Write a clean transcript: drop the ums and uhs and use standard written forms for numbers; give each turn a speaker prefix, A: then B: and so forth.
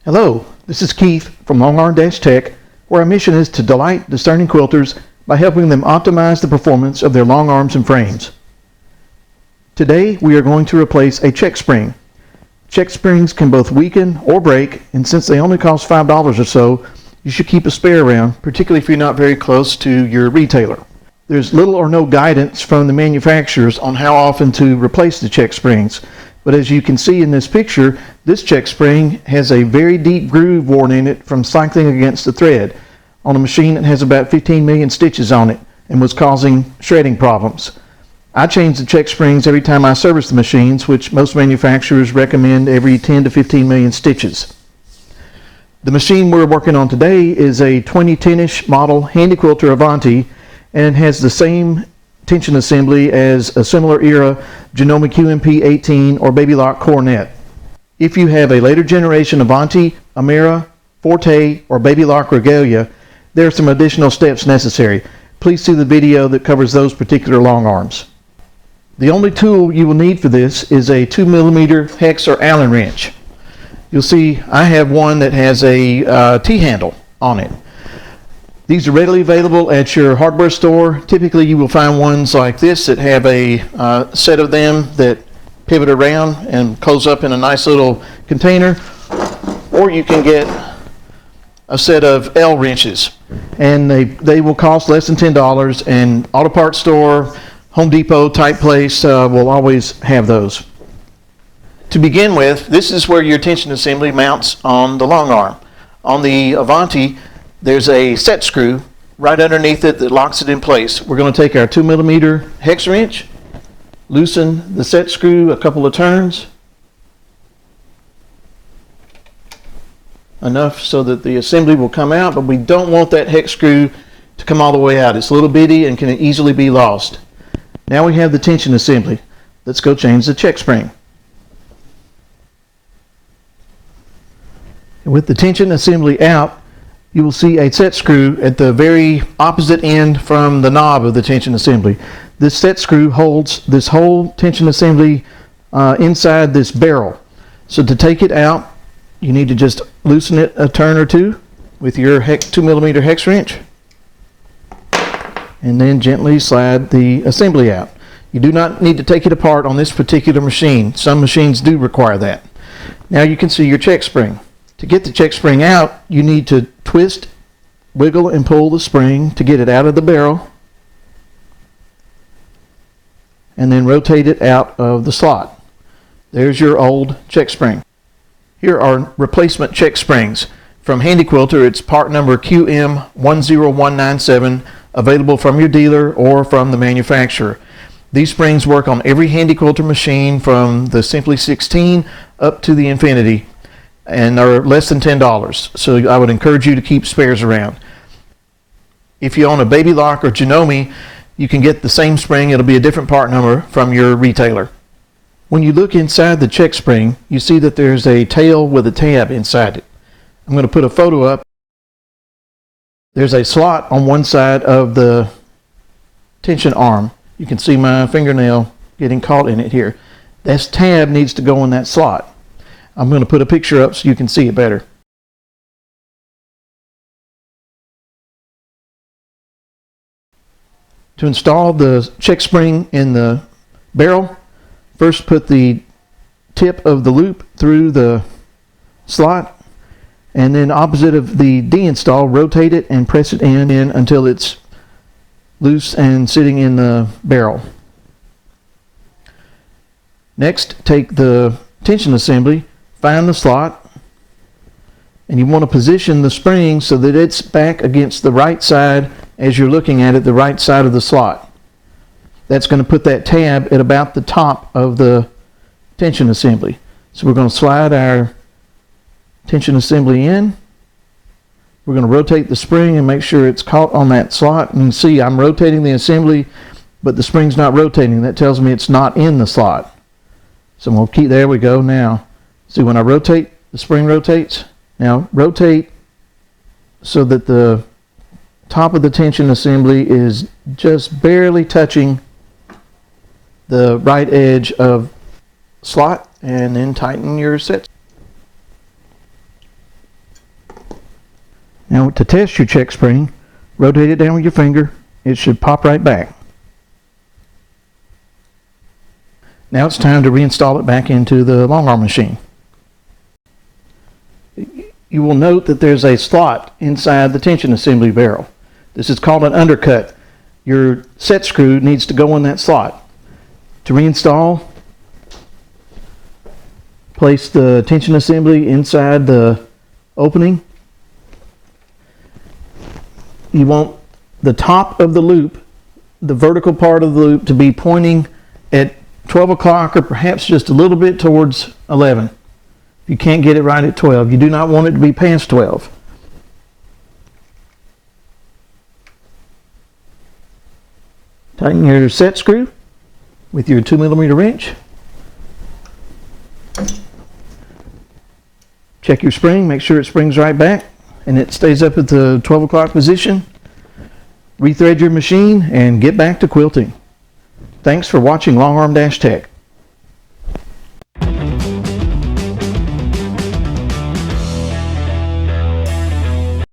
A: Hello, this is Keith from Longarm-Tech, where our mission is to delight discerning quilters by helping them optimize the performance of their long arms and frames. Today we are going to replace a check spring. Check springs can both weaken or break, and since they only cost $5 or so, you should keep a spare around, particularly if you're not very close to your retailer. There's little or no guidance from the manufacturers on how often to replace the check springs. But as you can see in this picture, this check spring has a very deep groove worn in it from cycling against the thread on a machine that has about 15 million stitches on it and was causing shredding problems. I change the check springs every time I service the machines, which most manufacturers recommend every 10 to 15 million stitches. The machine we're working on today is a 2010-ish model handy quilter Avante, and has the same tension assembly as a similar era Janome QMP 18 or Baby Lock Cornet. If you have a later generation Avante, Amira, Forte, or Baby Lock Regalia, there are some additional steps necessary. Please see the video that covers those particular long arms. The only tool you will need for this is a 2mm hex or Allen wrench. You'll see I have one that has a T-handle on it. These are readily available at your hardware store. Typically you will find ones like this that have a set of them that pivot around and close up in a nice little container, or you can get a set of L wrenches, and they will cost less than $10, and auto parts store, Home Depot type place will always have those. To begin with, this is where your tension assembly mounts on the long arm. On the Avante, there's a set screw right underneath it that locks it in place. We're going to take our 2mm hex wrench, loosen the set screw a couple of turns, enough so that the assembly will come out, but we don't want that hex screw to come all the way out. It's a little bitty and can easily be lost. Now we have the tension assembly. Let's go change the check spring. With the tension assembly out, you will see a set screw at the very opposite end from the knob of the tension assembly. This set screw holds this whole tension assembly inside this barrel. So to take it out, you need to just loosen it a turn or two with your 2mm hex wrench, and then gently slide the assembly out. You do not need to take it apart on this particular machine. Some machines do require that. Now you can see your check spring. To get the check spring out, you need to twist, wiggle, and pull the spring to get it out of the barrel, and then rotate it out of the slot. There's your old check spring. Here are replacement check springs. From Handy Quilter, it's part number QM10197, available from your dealer or from the manufacturer. These springs work on every Handy Quilter machine from the Simply 16 up to the Infinity, and are less than $10. So I would encourage you to keep spares around. If you own a Baby Lock or Janome, you can get the same spring. It'll be a different part number from your retailer. When you look inside the check spring, you see that there's a tail with a tab inside it. I'm going to put a photo up. There's a slot on one side of the tension arm. You can see my fingernail getting caught in it here. This tab needs to go in that slot. I'm going to put a picture up so you can see it better. To install the check spring in the barrel, first put the tip of the loop through the slot, and then opposite of the deinstall, rotate it and press it in until it's loose and sitting in the barrel. Next, take the tension assembly, find the slot, and you want to position the spring so that it's back against the right side as you're looking at it, the right side of the slot. That's going to put that tab at about the top of the tension assembly. So we're going to slide our tension assembly in. We're going to rotate the spring and make sure it's caught on that slot. And you can see I'm rotating the assembly, but the spring's not rotating. That tells me it's not in the slot. So we'll keep, there we go now. See, when I rotate, the spring rotates. Now rotate so that the top of the tension assembly is just barely touching the right edge of slot, and then tighten your set. Now to test your check spring, rotate it down with your finger. It should pop right back. Now it's time to reinstall it back into the long arm machine. You will note that there's a slot inside the tension assembly barrel. This is called an undercut. Your set screw needs to go in that slot. To reinstall, place the tension assembly inside the opening. You want the top of the loop, the vertical part of the loop, to be pointing at 12 o'clock or perhaps just a little bit towards 11. If you can't get it right at 12, you do not want it to be past 12. Tighten your set screw with your 2mm wrench. Check your spring, make sure it springs right back and it stays up at the 12 o'clock position. Rethread your machine and get back to quilting. Thanks for watching Longarm-Tech.